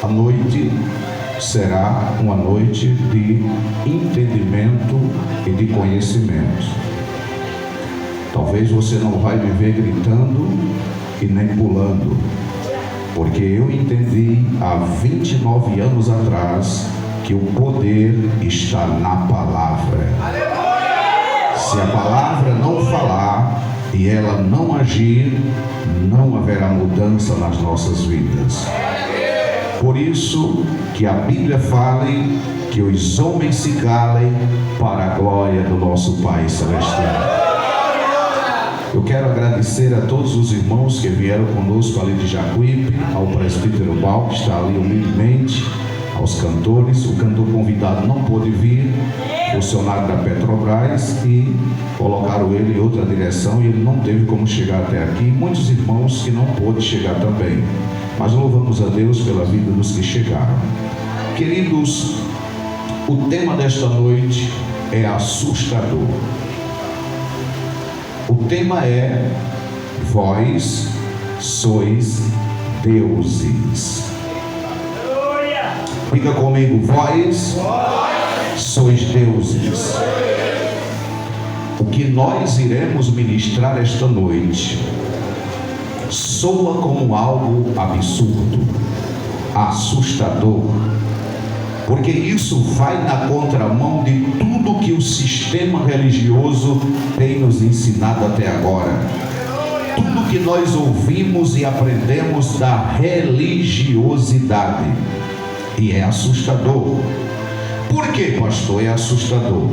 A noite será uma noite de entendimento e de conhecimento. Talvez você não vai me ver gritando e nem pulando, porque eu entendi há 29 anos atrás que o poder está na palavra. Se a palavra não falar e ela não agir, não haverá mudança nas nossas vidas. Por isso que a Bíblia fale que os homens se calem para a glória do nosso Pai Celestial. Eu quero agradecer a todos os irmãos que vieram conosco ali de Jacuípe, ao presbítero Bal, que está ali humildemente, aos cantores. O cantor convidado não pôde vir, funcionário da Petrobras, e colocaram ele em outra direção e ele não teve como chegar até aqui. Muitos irmãos que não pôde chegar também, mas louvamos a Deus pela vida dos que chegaram. Queridos, o tema desta noite é assustador. O tema é: vós sois deuses. Diga comigo: vós sois deuses. O que nós iremos ministrar esta noite soa como algo absurdo, assustador, porque isso vai na contramão de tudo que o sistema religioso tem nos ensinado até agora. Tudo que nós ouvimos e aprendemos da religiosidade. E é assustador. Por que, pastor, é assustador?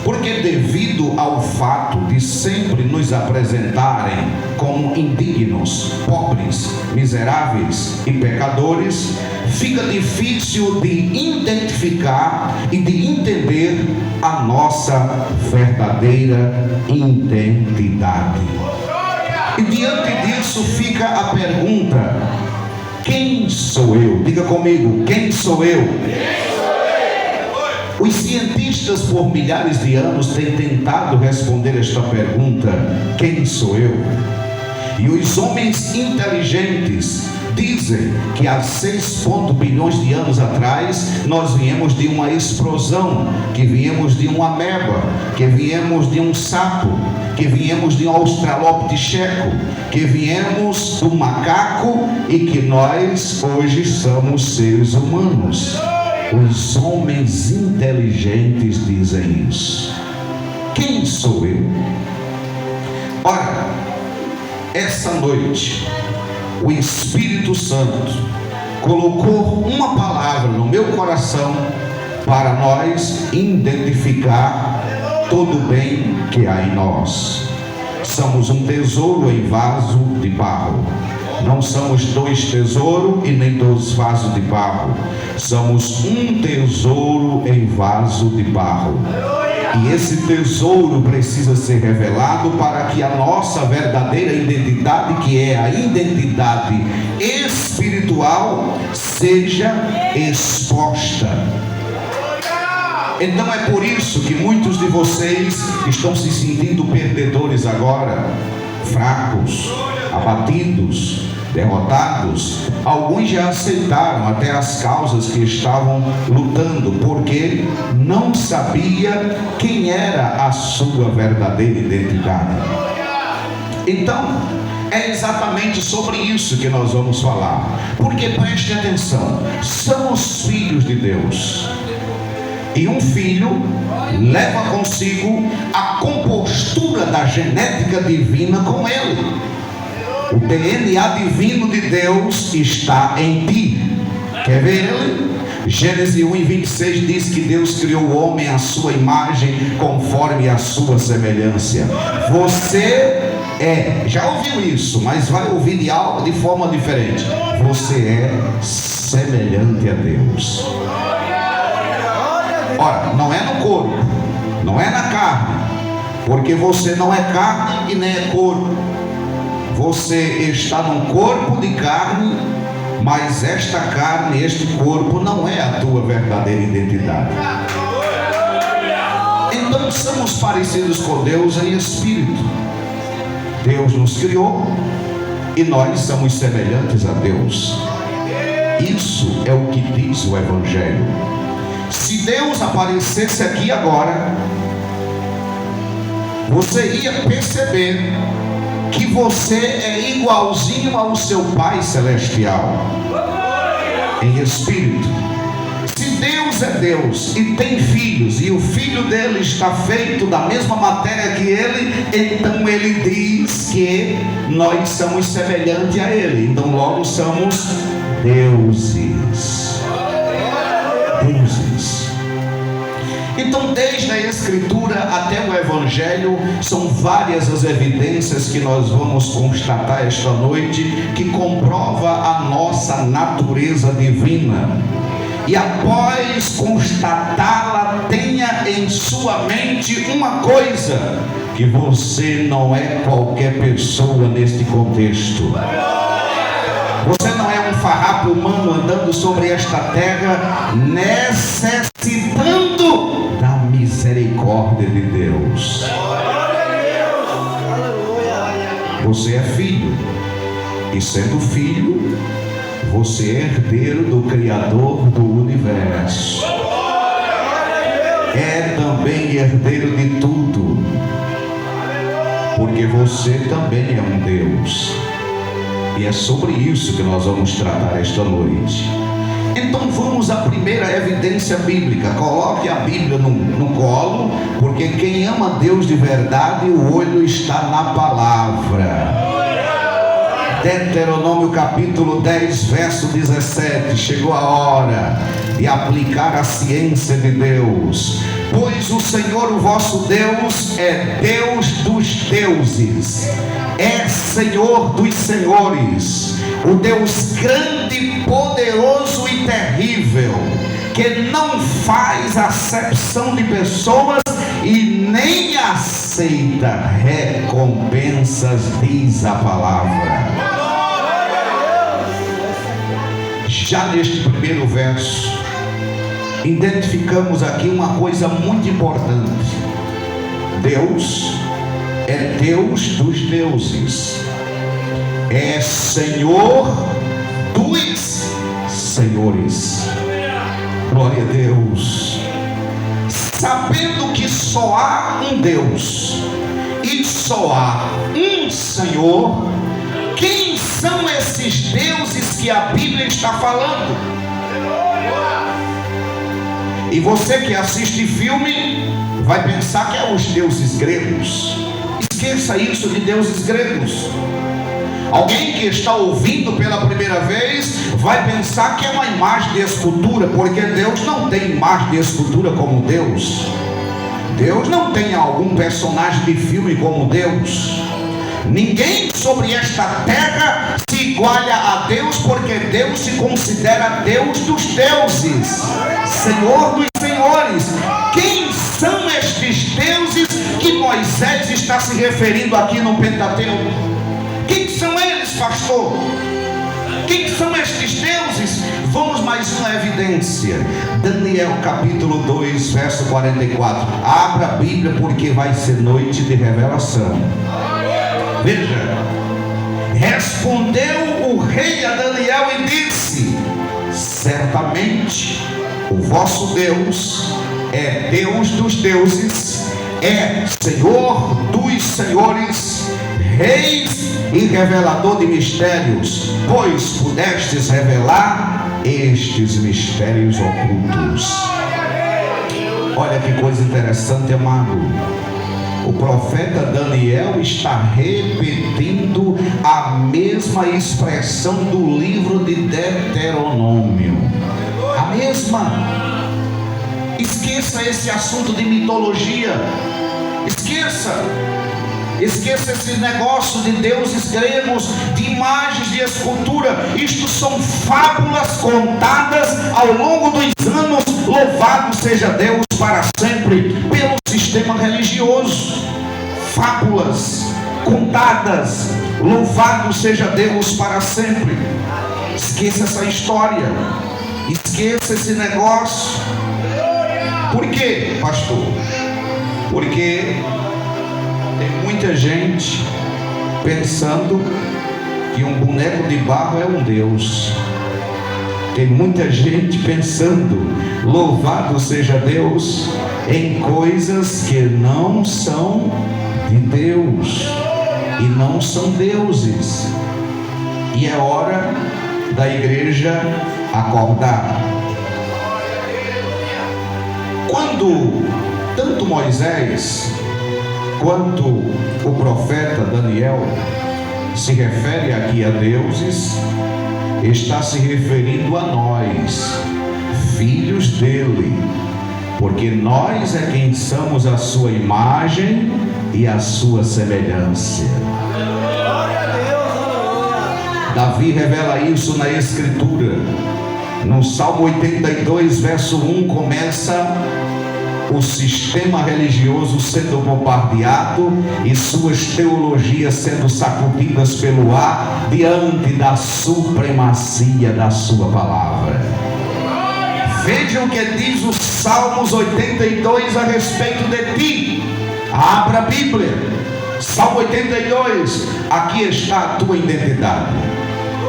Porque devido ao fato de sempre nos apresentarem como indignos, pobres, miseráveis e pecadores, fica difícil de identificar e de entender a nossa verdadeira identidade. E diante disso fica a pergunta: quem sou eu? Diga comigo: quem sou eu? Os cientistas por milhares de anos têm tentado responder esta pergunta: quem sou eu? E os homens inteligentes dizem que há 6 bilhões de anos atrás nós viemos de uma explosão, que viemos de uma ameba, que viemos de um sapo, que viemos de um australopiteco, que viemos do macaco e que nós hoje somos seres humanos. Os homens inteligentes dizem isso. Quem sou eu? Ora, essa noite o Espírito Santo colocou uma palavra no meu coração para nós identificar todo o bem que há em nós. Somos um tesouro em vaso de barro. Não somos 2 tesouros e nem 2 vasos de barro. Somos um tesouro em vaso de barro. E esse tesouro precisa ser revelado para que a nossa verdadeira identidade, que é a identidade espiritual, seja exposta. Então é por isso que muitos de vocês estão se sentindo perdedores agora, fracos, abatidos, derrotados. Alguns já aceitaram até as causas que estavam lutando, porque não sabia quem era a sua verdadeira identidade. Então é exatamente sobre isso que nós vamos falar, porque preste atenção, somos filhos de Deus, e um filho leva consigo a compostura da genética divina com ele. O DNA divino de Deus está em ti. Quer ver ele? Gênesis 1:26 diz que Deus criou o homem à sua imagem, conforme a sua semelhança. Você é, já ouviu isso, mas vai ouvir de forma diferente. Você é semelhante a Deus. Ora, não é no corpo, não é na carne, porque você não é carne e nem é corpo. Você está num corpo de carne, mas esta carne, este corpo não é a tua verdadeira identidade. Então somos parecidos com Deus em espírito. Deus nos criou e nós somos semelhantes a Deus. Isso é o que diz o Evangelho. Se Deus aparecesse aqui agora, você ia perceber que você é igualzinho ao seu Pai Celestial em espírito. Se Deus é Deus e tem filhos, e o filho dele está feito da mesma matéria que ele, então ele diz que nós somos semelhantes a ele, então logo somos deuses. Deuses. Então, desde a Escritura até o Evangelho, são várias as evidências que nós vamos constatar esta noite, que comprova a nossa natureza divina. E após constatá-la, tenha em sua mente uma coisa: que você não é qualquer pessoa neste contexto. Você não é um farrapo humano andando sobre esta terra, necessitando da misericórdia de Deus. Você é filho, e sendo filho, você é herdeiro do Criador do universo. É também herdeiro de tudo, porque você também é um Deus. E é sobre isso que nós vamos tratar esta noite. Então vamos à primeira evidência bíblica. Coloque a Bíblia no colo, porque quem ama Deus de verdade, o olho está na palavra. Deuteronômio capítulo 10, verso 17. Chegou a hora de aplicar a ciência de Deus. Pois o Senhor, o vosso Deus, é Deus dos deuses, é Senhor dos senhores, o Deus grande, poderoso e terrível, que não faz acepção de pessoas e nem aceita recompensas, diz a palavra. Já neste primeiro verso, identificamos aqui uma coisa muito importante: Deus é Deus dos deuses, é Senhor dos senhores. Glória a Deus. Sabendo que só há um Deus e só há um Senhor, quem são esses deuses que a Bíblia está falando? E você que assiste filme vai pensar que é os deuses gregos. Esqueça isso de deuses gregos. Alguém que está ouvindo pela primeira vez vai pensar que é uma imagem de escultura, porque Deus não tem imagem de escultura como Deus. Deus não tem algum personagem de filme como Deus. Ninguém sobre esta terra se iguala a Deus, porque Deus se considera Deus dos deuses, Senhor dos senhores. Quem são estes deuses que Moisés está se referindo aqui no Pentateuco? Quem são eles, pastor? Quem são estes deuses? Vamos mais uma evidência. Daniel capítulo 2, verso 44. Abra a Bíblia, porque vai ser noite de revelação. Veja: respondeu o rei a Daniel e disse: certamente o vosso Deus é Deus dos deuses, é Senhor dos senhores, Reis e revelador de mistérios, pois pudestes revelar estes mistérios ocultos. Olha que coisa interessante, amado. O profeta Daniel está repetindo a mesma expressão do livro de Deuteronômio. A mesma. Esqueça esse assunto de mitologia. Esqueça esse negócio de deuses gregos, de imagens de escultura. Isto são fábulas contadas ao longo dos anos. Louvado seja Deus para sempre pelo sistema religioso. Fábulas contadas. Louvado seja Deus para sempre. Esqueça essa história. Esqueça esse negócio. Por quê, pastor? Porque tem muita gente pensando que um boneco de barro é um Deus. Tem muita gente pensando, louvado seja Deus, em coisas que não são de Deus e não são deuses. E é hora da igreja acordar. Quando tanto Moisés quanto o profeta Daniel se refere aqui a deuses, está se referindo a nós, filhos dele, porque nós é quem somos a sua imagem e a sua semelhança. Davi revela isso na Escritura. No Salmo 82, verso 1, começa o sistema religioso sendo bombardeado e suas teologias sendo sacudidas pelo ar diante da supremacia da sua palavra. Vejam o que diz o Salmos 82 a respeito de ti. Abra a Bíblia. Salmo 82. Aqui está a tua identidade.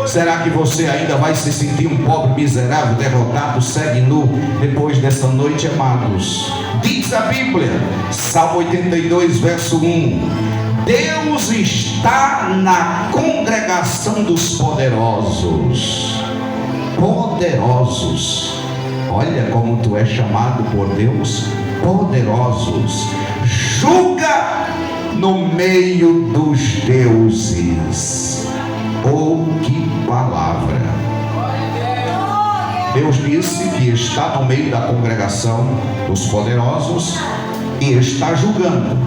Será que você ainda vai se sentir um pobre, miserável, derrotado, cego e nu depois dessa noite, amados? Diz a Bíblia, Salmo 82, verso 1: Deus está na congregação dos poderosos. Poderosos. Olha como tu és chamado por Deus, poderosos. Julga no meio dos deuses. Oh, que palavra! Deus disse que está no meio da congregação dos poderosos e está julgando.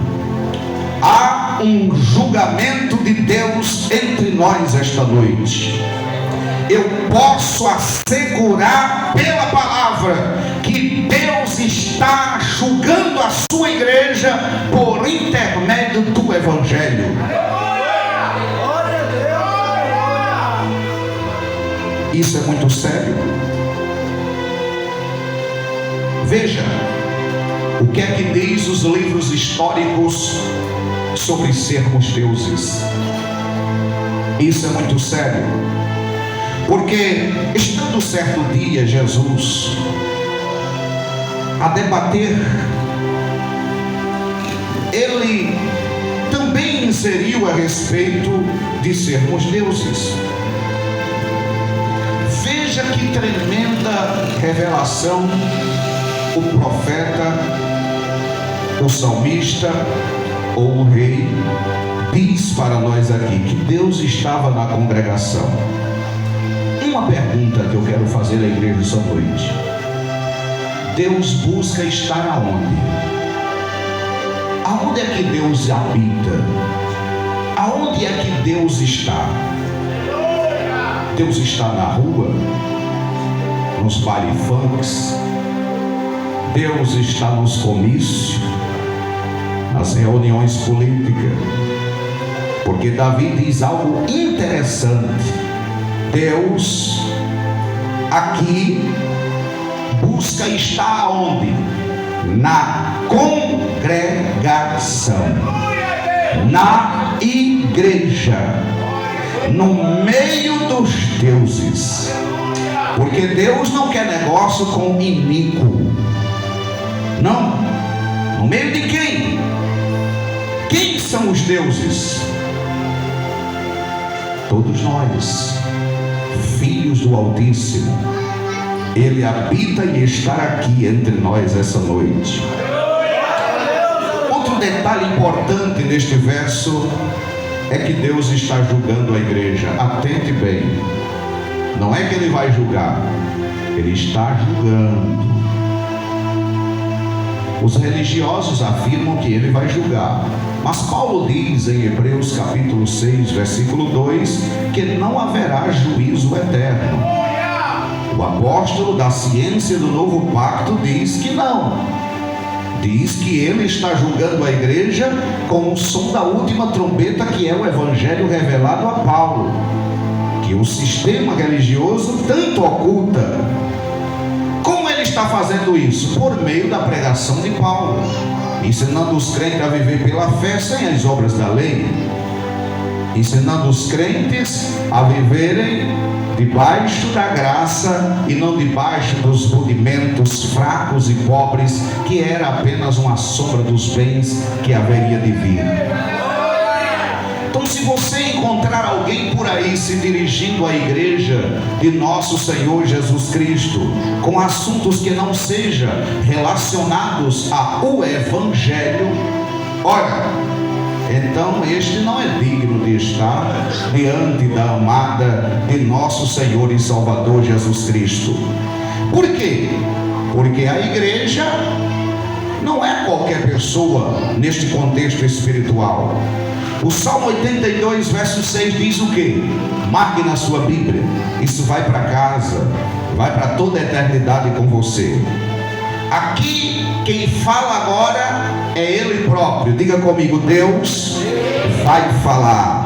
Há um julgamento de Deus entre nós esta noite. Eu posso assegurar pela palavra que Deus está julgando a sua igreja por intermédio do Evangelho. Isso é muito sério. Veja o que é que diz os livros históricos sobre sermos deuses. Isso é muito sério, porque estando certo dia Jesus a debater, ele também inseriu a respeito de sermos deuses. Veja que tremenda revelação o profeta, o salmista ou o rei diz para nós aqui, que Deus estava na congregação. Uma pergunta que eu quero fazer à igreja essa noite: Deus busca estar aonde? Aonde é que Deus habita? Aonde é que Deus está? Deus está na rua, nos baile funks. Deus está nos comícios, nas reuniões políticas. Porque Davi diz algo interessante: Deus aqui busca estar onde? Na congregação, na igreja, no meio dos deuses. Porque Deus não quer negócio com iníquo. Não. No meio de quem? Quem são os deuses? Todos nós, filhos do Altíssimo. Ele habita e está aqui entre nós essa noite. Outro detalhe importante neste verso é que Deus está julgando a igreja. Atente bem. Não é que ele vai julgar, ele está julgando. Os religiosos afirmam que ele vai julgar, mas Paulo diz em Hebreus capítulo 6, versículo 2, que não haverá juízo eterno. O apóstolo da ciência do novo pacto diz que não. Diz que ele está julgando a igreja com o som da última trombeta, que é o evangelho revelado a Paulo, que o sistema religioso tanto oculta. Como ele está fazendo isso? Por meio da pregação de Paulo, ensinando os crentes a viver pela fé sem as obras da lei, ensinando os crentes a viverem debaixo da graça e não debaixo dos rudimentos fracos e pobres, que era apenas uma sombra dos bens que haveria de vir. Então, se você encontrar alguém por aí se dirigindo à igreja de nosso Senhor Jesus Cristo com assuntos que não sejam relacionados ao Evangelho, ora, então este não é digno de estar diante da amada de nosso Senhor e Salvador Jesus Cristo. Por quê? Porque a igreja não é qualquer pessoa neste contexto espiritual. O Salmo 82, verso 6 diz o quê? Marque na sua Bíblia. Isso vai para casa, vai para toda a eternidade com você. Aqui quem fala agora é Ele próprio. Diga comigo: Deus vai falar.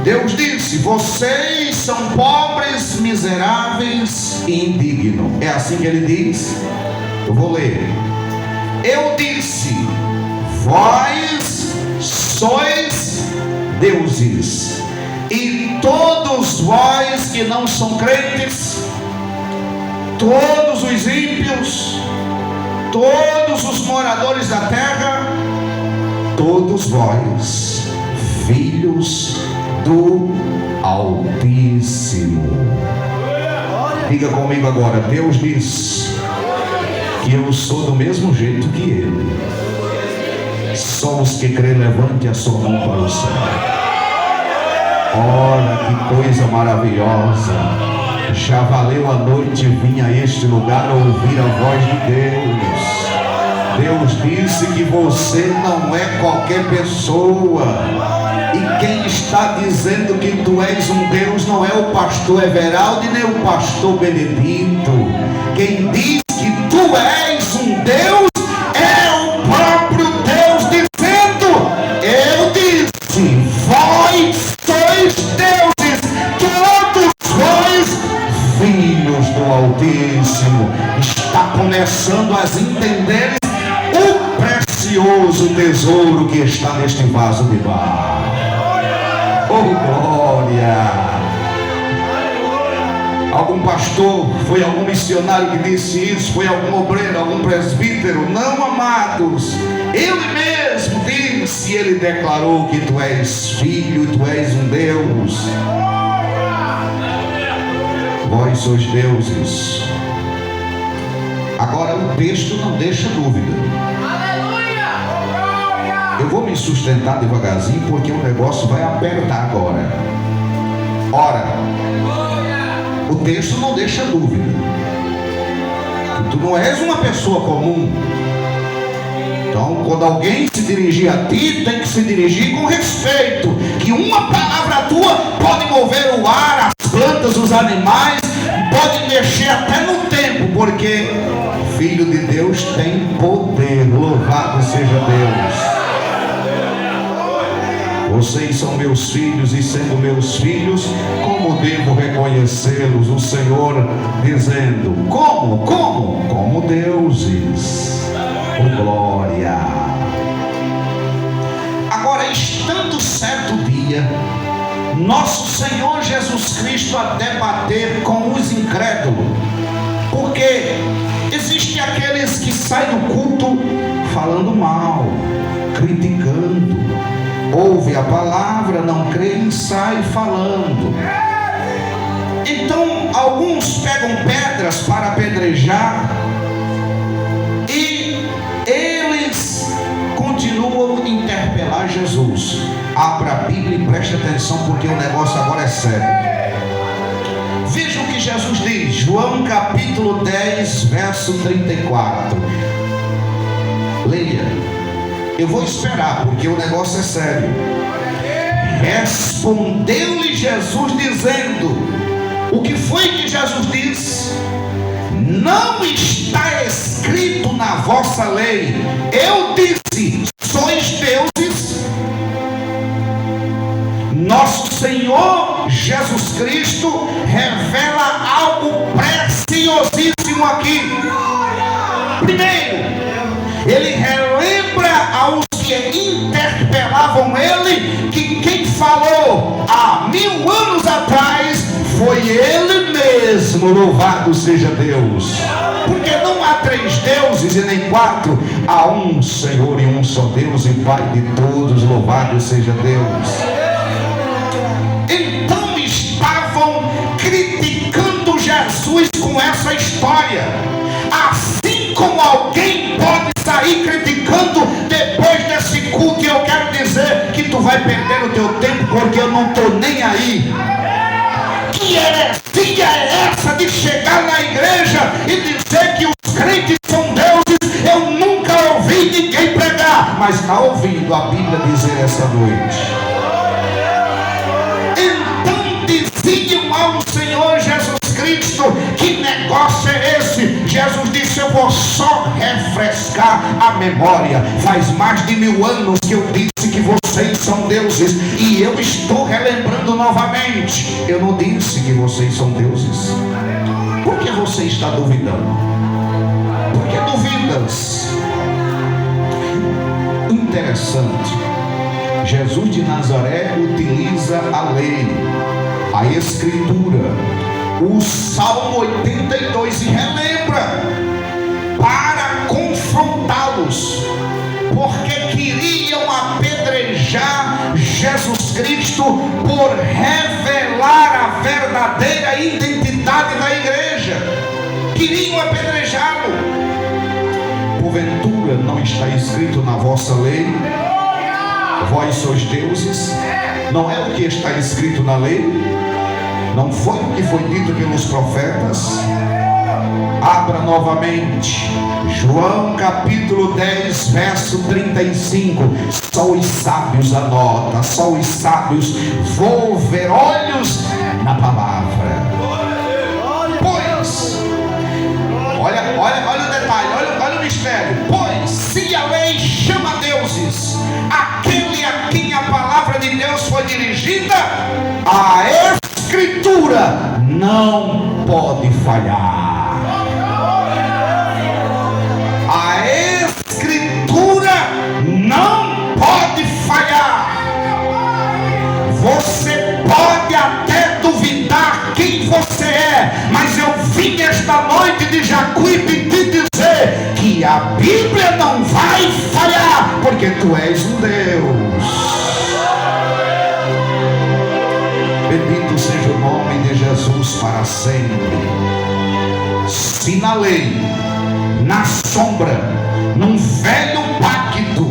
Deus disse: vocês são pobres, miseráveis e indignos. É assim que Ele diz? Eu vou ler. Eu disse: vós sois deuses, e todos vós que não são crentes, todos os ímpios, todos os moradores da terra, todos vós, filhos do Altíssimo. Diga comigo agora: Deus diz que eu sou do mesmo jeito que Ele. Só os que creem, levante a sua mão para o céu. Ora, que coisa maravilhosa! Já valeu a noite vir a este lugar ouvir a voz de Deus. Deus disse que você não é qualquer pessoa. E quem está dizendo que tu és um Deus não é o pastor Everaldo nem o pastor Benedito. Quem diz que tu és um Deus é o próprio Deus, dizendo: eu disse, vós sois deuses, todos vós, filhos do Altíssimo. Está começando a entender o precioso tesouro que está neste vaso de barro. Oh, glória! Algum pastor, foi algum missionário que disse isso, foi algum obreiro, algum presbítero? Não, amados, Ele mesmo disse, Ele declarou que tu és filho, tu és um Deus. Vós sois deuses. Agora o texto não deixa dúvida. Eu vou me sustentar devagarzinho, porque o negócio vai apertar agora. Ora, o texto não deixa dúvida. Tu não és uma pessoa comum. Então, quando alguém se dirigir a ti, tem que se dirigir com respeito. Que uma palavra tua pode mover o ar, as plantas, os animais, pode mexer até no tempo, porque Filho de Deus tem poder. Louvado seja Deus. Vocês são meus filhos, e sendo meus filhos, como devo reconhecê-los? O Senhor dizendo: como? Como deuses. Oh, glória! Agora, estando certo dia, nosso Senhor Jesus Cristo a debater com os incrédulos, porque existem aqueles que saem do culto falando mal, criticando, ouve a palavra, não crê e sai falando. Então alguns pegam pedras para apedrejar, e eles continuam a interpelar Jesus. Abra a Bíblia e preste atenção, porque o negócio agora é sério. Veja o que Jesus diz, João capítulo 10, verso 34. Leia. Eu vou esperar, porque o negócio é sério. Respondeu-lhe Jesus dizendo: o que foi que Jesus disse? Não está escrito na vossa lei: eu disse, sois deuses? Nosso Senhor Jesus Cristo revela algo preciosíssimo aqui. Primeiro, Ele relembra aos que interpelavam Ele que quem falou há 1000 anos atrás foi Ele mesmo, louvado seja Deus. Porque não há 3 deuses e nem 4, há um Senhor e um só Deus e Pai de todos, louvado seja Deus. Então estavam criticando Jesus com essa história, assim como alguém pode sair criticando depois desse culto. E eu quero dizer que tu vai perder o teu tempo, porque eu não estou nem aí. Que heresia é essa de chegar na igreja e dizer que os crentes são deuses? Eu nunca ouvi ninguém pregar, mas está ouvindo a Bíblia dizer essa noite. Então diziam ao Senhor Jesus Cristo: que negócio é esse? Jesus disse: eu vou só refrescar a memória. Faz mais de 1000 anos que eu disse que vocês são deuses, e eu estou relembrando novamente. Eu não disse que vocês são deuses. Por que você está duvidando? Por que duvidas? Interessante, Jesus de Nazaré utiliza a lei, a escritura, o Salmo 82, e relembra para confrontá-los, porque queriam apedrejar Jesus Cristo por revelar a verdadeira identidade da igreja. Queriam apedrejá-lo. Porventura não está escrito na vossa lei: vós sois deuses? Não é o que está escrito na lei? Não foi o que foi dito pelos profetas? Abra novamente João capítulo 10, verso 35. Só os sábios anotam, só os sábios volver olhos na palavra. Pois, olha o detalhe, olha o mistério. Pois se a lei chama deuses aquele a quem a palavra de Deus foi dirigida, a escritura não pode falhar. A escritura não pode falhar. Você pode até duvidar quem você é, mas eu vim esta noite de Jacuípe te dizer que a Bíblia não vai falhar, porque tu és um Deus. Bendito seja o nome de Jesus para sempre. Se na lei, na sombra, num velho pacto,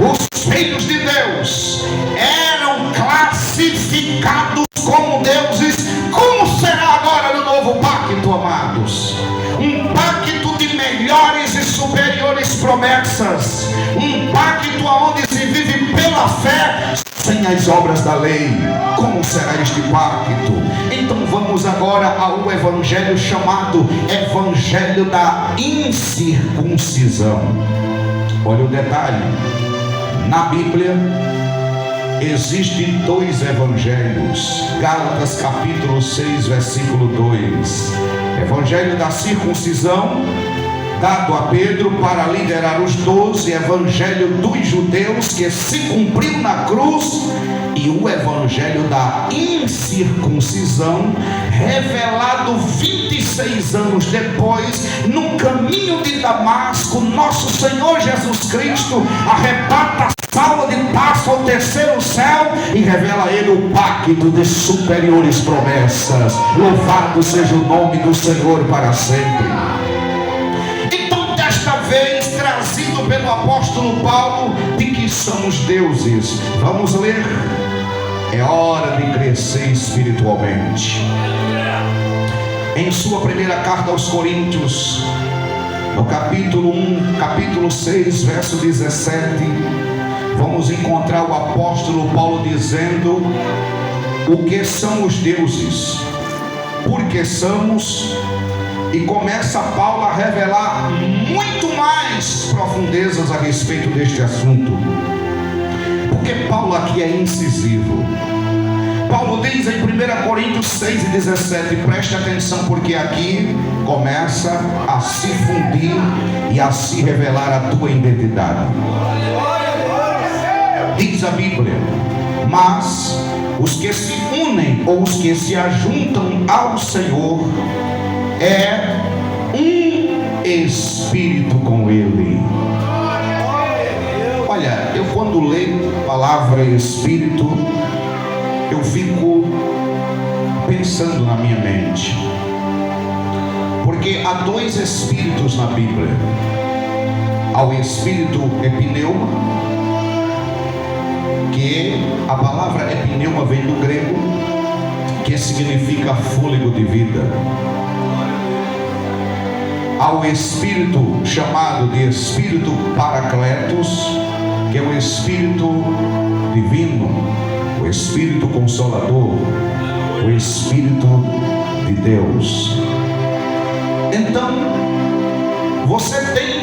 os filhos de Deus eram classificados como deuses, como será agora no novo pacto, amados? Um pacto de melhores e superiores promessas, um pacto onde se vive pela fé, sem as obras da lei. Como será este pacto? Então vamos agora ao evangelho chamado evangelho da incircuncisão. Olha o detalhe, na Bíblia existem 2 evangelhos. Gálatas capítulo 6, versículo 2, evangelho da circuncisão, dado a Pedro para liderar os 12, evangelho dos judeus que se cumpriu na cruz, e o evangelho da incircuncisão, revelado 26 anos depois, no caminho de Damasco. Nosso Senhor Jesus Cristo arrebata Saulo de Tarso ao 3º céu e revela a ele o pacto de superiores promessas. Louvado seja o nome do Senhor para sempre. Desta vez trazido pelo apóstolo Paulo, de que somos deuses. Vamos ler. É hora de crescer espiritualmente. Em sua primeira carta aos Coríntios, no capítulo 1, capítulo 6, verso 17, vamos encontrar o apóstolo Paulo dizendo o que são os deuses, por que somos. E começa Paulo a revelar muito mais profundezas a respeito deste assunto, porque Paulo aqui é incisivo. Paulo diz em 1 Coríntios 6 e 17, preste atenção, porque aqui começa a se fundir e a se revelar a tua identidade. Diz a Bíblia: mas os que se unem ou os que se ajuntam ao Senhor é um espírito com Ele. Olha, eu quando leio a palavra espírito, eu fico pensando na minha mente, porque há dois espíritos na Bíblia. Há o espírito epneuma, que a palavra epneuma vem do grego, que significa fôlego de vida. Há o espírito chamado de espírito paracletos, que é o espírito divino, o espírito consolador, o espírito de Deus. Então, você tem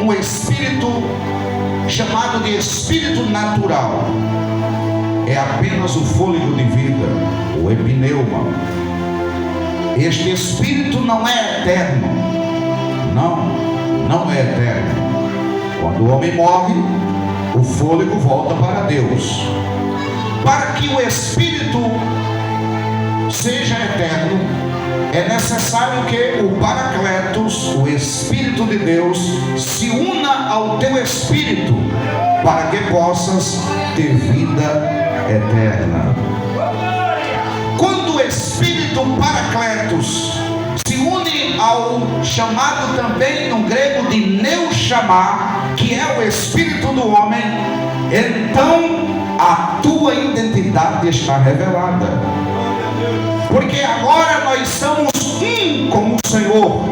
um espírito chamado de espírito natural, é apenas o fôlego de vida, o epneuma. Este espírito não é eterno, não é eterno. Quando o homem morre, o fôlego volta para Deus. Para que o espírito seja eterno, é necessário que o Paracletos, o Espírito de Deus, se una ao teu espírito, para que possas ter vida eterna. Quando o Espírito Paracletos se une ao chamado também no grego de Neuchamá, que é o Espírito do homem, então a tua identidade está revelada. Porque agora nós somos um com o Senhor.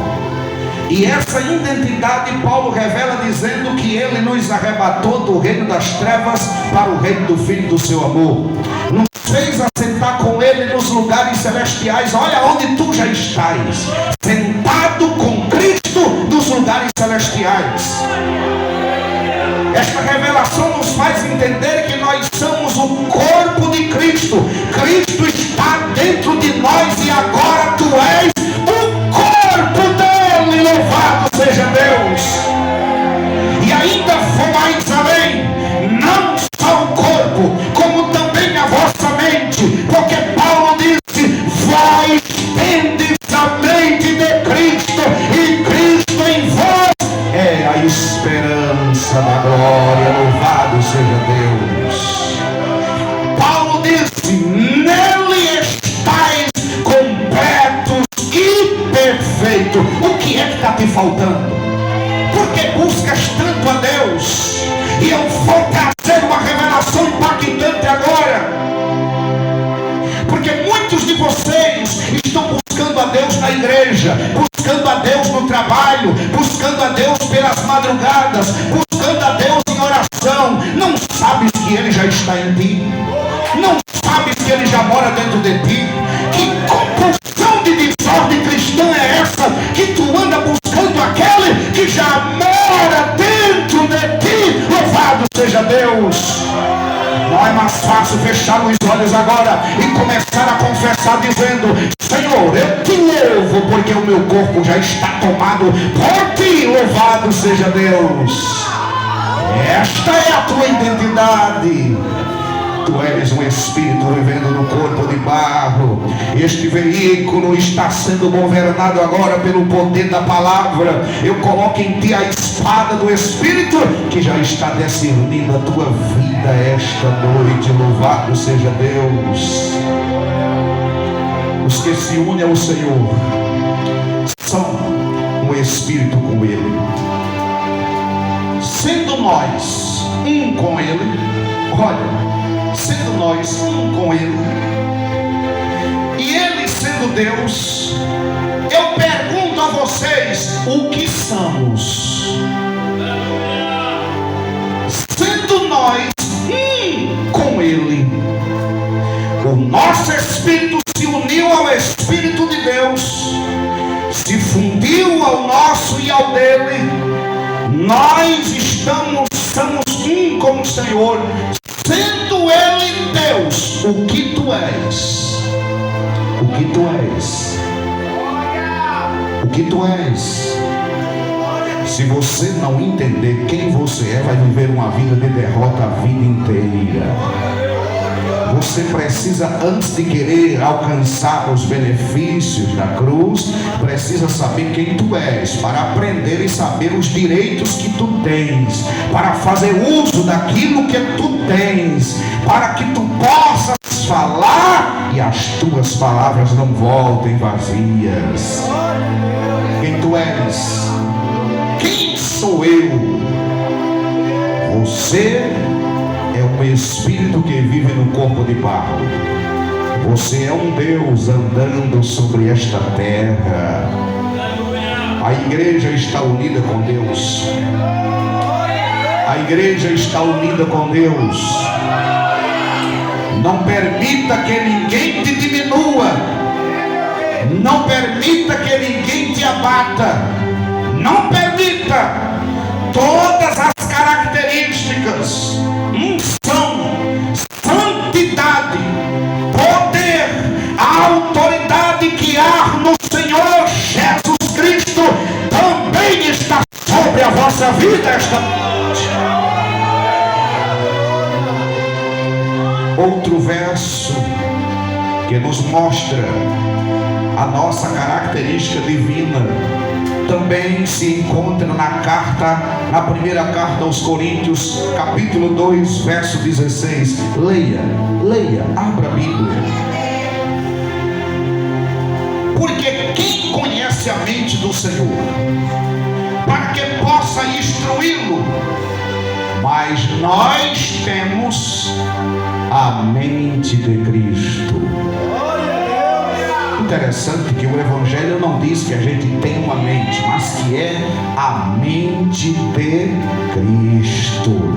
E essa identidade Paulo revela dizendo que Ele nos arrebatou do reino das trevas para o reino do Filho do seu amor. Nos fez assentar com Ele nos lugares celestiais. Olha onde tu já estás, sentado com Cristo nos lugares celestiais. Esta revelação nos faz entender que nós somos o corpo de Cristo. Cristo está dentro de nós e agora tu és o corpo dele. Louvado seja Deus. E ainda vou mais além, não só o corpo, como também a vossa mente, porque Paulo disse: vós tendes a mente de Cristo e Cristo em vós é a esperança da glória. Louvado seja Deus. Paulo disse: nele estáis completos e perfeitos. O que é que está te faltando? Porque buscas tanto a Deus. E eu vou trazer uma revelação impactante agora. Porque muitos de vocês estão buscando a Deus na igreja, buscando a Deus no trabalho, buscando a Deus pelas madrugadas, buscando a Deus em oração. Não sabes que Ele já está em ti? Não sabes que Ele já mora dentro de ti? Que compulsão de desordem cristã é essa? Que tu anda buscando aquele que já mora dentro de ti. Louvado seja Deus. Não é mais fácil fechar os olhos agora e começar a confessar dizendo: Senhor, eu te louvo porque o meu corpo já está tomado por ti. Louvado seja Deus. Esta é a tua identidade. Tu és um espírito vivendo no corpo de barro. Este veículo está sendo governado agora pelo poder da palavra. Eu coloco em ti a espada do Espírito que já está discernindo a tua vida esta noite. Louvado seja Deus. Os que se unem ao Senhor são um espírito com Ele. Sendo nós um com Ele, olha, sendo nós um com Ele, e Ele sendo Deus, eu pergunto a vocês: o que somos? Sendo nós um com Ele, o nosso espírito se uniu ao Espírito de Deus, se fundiu ao nosso e ao dele. Nós somos um com o Senhor. Sendo Ele Deus, o que tu és? O que tu és? O que tu és? Se você não entender quem você é, vai viver uma vida de derrota a vida inteira. você precisa, antes de querer alcançar os benefícios da cruz, precisa saber quem tu és, para aprender e saber os direitos que tu tens, para fazer uso daquilo que tu tens, para que tu possas falar e as tuas palavras não voltem vazias. Quem tu és? Quem sou eu? Você é um espírito que vive no corpo de barro. Você é um Deus andando sobre esta terra. A igreja está unida com Deus. A igreja está unida com Deus. Não permita que ninguém te diminua. Não permita que ninguém te abata. Não permita. Todas as características, unção, santidade, poder, a autoridade que há no Senhor Jesus Cristo também está sobre a vossa vida esta noite. Outro verso que nos mostra a nossa característica divina também se encontra na primeira carta aos Coríntios, capítulo 2, verso 16. Leia, abra a Bíblia. Porque quem conhece a mente do Senhor, para que possa instruí-lo? Mas nós temos a mente de Cristo. Interessante que o Evangelho não diz que a gente tem uma mente, mas que é a mente de Cristo.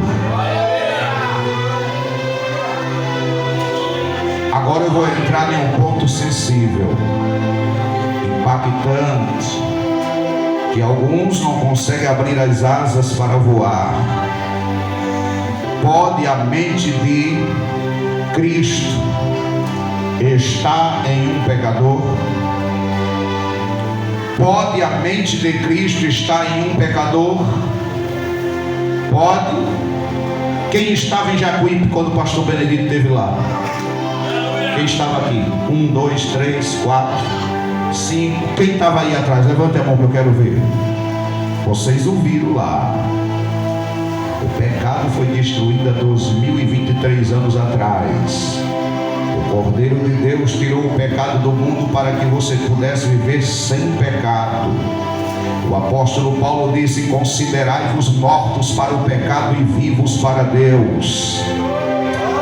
Agora eu vou entrar em um ponto sensível, impactante, que alguns não conseguem abrir as asas para voar. Pode a mente de Cristo está em um pecador? Pode a mente de Cristo estar em um pecador? Pode? Quem estava em Jacuípe quando o pastor Benedito esteve lá? Quem estava aqui? 1, 2, 3, 4, 5. Quem estava aí atrás? Levante a mão que eu quero ver. Vocês ouviram lá. O pecado foi destruído há 2023 anos atrás. O Cordeiro de Deus tirou o pecado do mundo para que você pudesse viver sem pecado. O apóstolo Paulo disse: considerai-vos mortos para o pecado e vivos para Deus.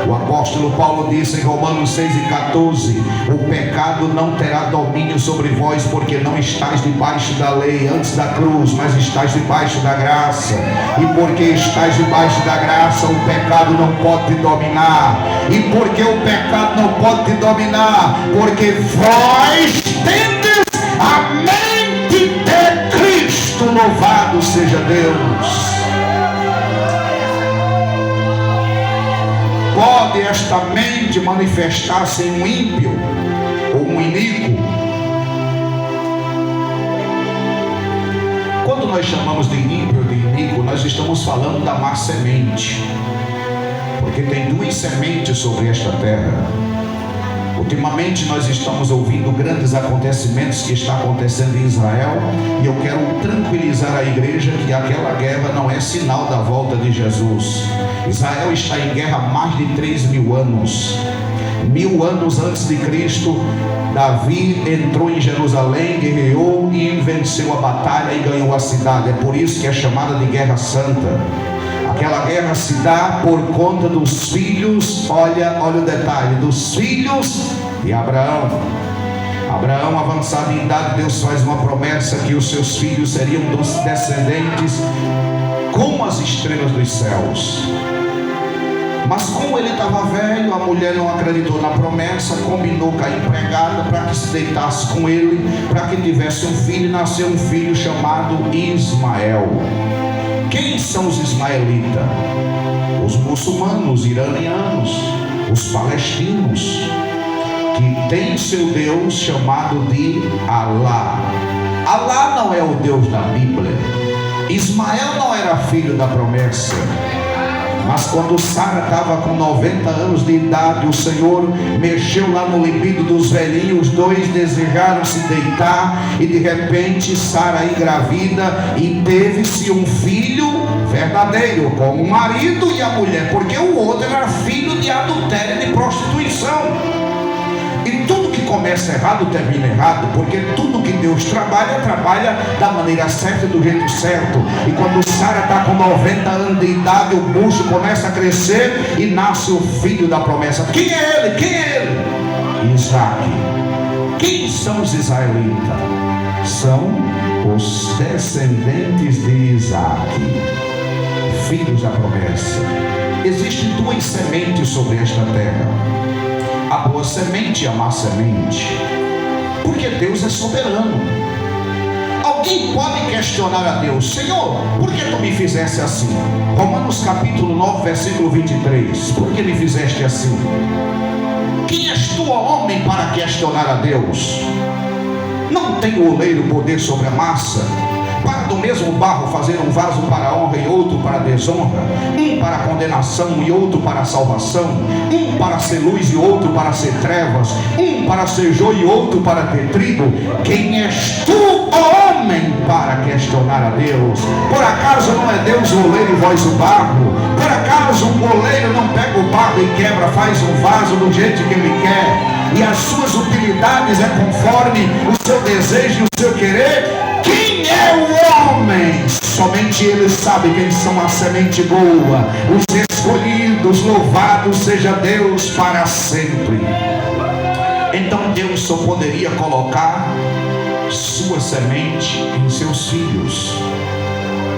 O apóstolo Paulo disse em Romanos 6:14: o pecado não terá domínio sobre vós, porque não estáis debaixo da lei antes da cruz, mas estáis debaixo da graça. E porque estáis debaixo da graça, o pecado não pode te dominar. E porque o pecado não pode te dominar? Porque vós tendes a mente de Cristo. Louvado seja Deus. Pode esta mente manifestar-se em um ímpio ou um iníquo? Quando nós chamamos de ímpio ou de iníquo, nós estamos falando da má semente, porque tem duas sementes sobre esta terra. Ultimamente nós estamos ouvindo grandes acontecimentos que está acontecendo em Israel, e eu quero tranquilizar a igreja que aquela guerra não é sinal da volta de Jesus. Israel está em guerra há mais de 3.000 anos. 1000 anos antes de Cristo, Davi entrou em Jerusalém, guerreou e venceu a batalha e ganhou a cidade. É por isso que é chamada de Guerra Santa. Aquela guerra se dá por conta dos filhos, olha o detalhe, dos filhos de Abraão. Abraão, avançado em idade, Deus faz uma promessa que os seus filhos seriam dos descendentes como as estrelas dos céus. Mas como ele estava velho, a mulher não acreditou na promessa, combinou com a empregada para que se deitasse com ele, para que tivesse um filho, e nasceu um filho chamado Ismael. Quem são os ismaelitas? Os muçulmanos, iranianos, os palestinos, que tem seu Deus chamado de Alá. Alá não é o Deus da Bíblia. Ismael não era filho da promessa. Mas quando Sara estava com 90 anos de idade, o Senhor mexeu lá no libido dos velhinhos. Os dois desejaram se deitar, e de repente Sara engravida, e teve-se um filho verdadeiro, como o marido e a mulher, porque o outro era filho de adultério e de prostituição. E tudo que começa errado termina errado, porque tudo que Deus trabalha da maneira certa e do jeito certo. E quando Sara está com 90 anos de idade, o bucho começa a crescer e nasce o filho da promessa. Quem é ele? Quem é ele? Isaac. Quem são os israelitas? São os descendentes de Isaac, filhos da promessa. Existem duas sementes sobre esta terra: a boa semente e a má semente, porque Deus é soberano. Alguém pode questionar a Deus: Senhor, por que tu me fizeste assim? Romanos capítulo 9, versículo 23. Por que me fizeste assim? Quem és tu, homem, para questionar a Deus? Não tem o oleiro poder sobre a massa, para do mesmo barro fazer um vaso para a honra e outro para a desonra, um para a condenação e outro para a salvação, um para ser luz e outro para ser trevas, um para ser joio e outro para ter trigo? Quem és tu, homem, para questionar a Deus? Por acaso não é Deus o oleiro e vós o barro? Por acaso um oleiro não pega o barro e quebra, faz um vaso do jeito que ele quer, e as suas utilidades é conforme o seu desejo e o seu querer? Quem é o homem? Somente ele sabe quem são a semente boa, os escolhidos. Louvado seja Deus para sempre. Então Deus só poderia colocar sua semente em seus filhos.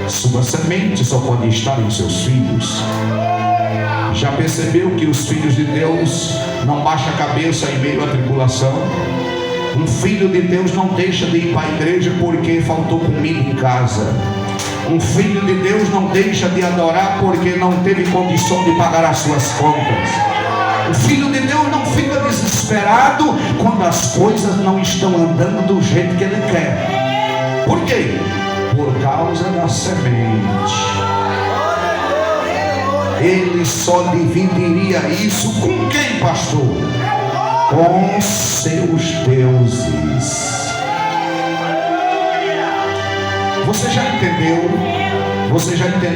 Sua semente só pode estar em seus filhos. Já percebeu que os filhos de Deus não baixam a cabeça em meio à tribulação? Um filho de Deus não deixa de ir para a igreja porque faltou comida em casa. Um filho de Deus não deixa de adorar porque não teve condição de pagar as suas contas. O filho de Deus não fica desesperado quando as coisas não estão andando do jeito que ele quer. Por quê? Por causa da semente. Ele só dividiria isso com quem, pastor? Com seus deuses. Você já entendeu? Você já entendeu?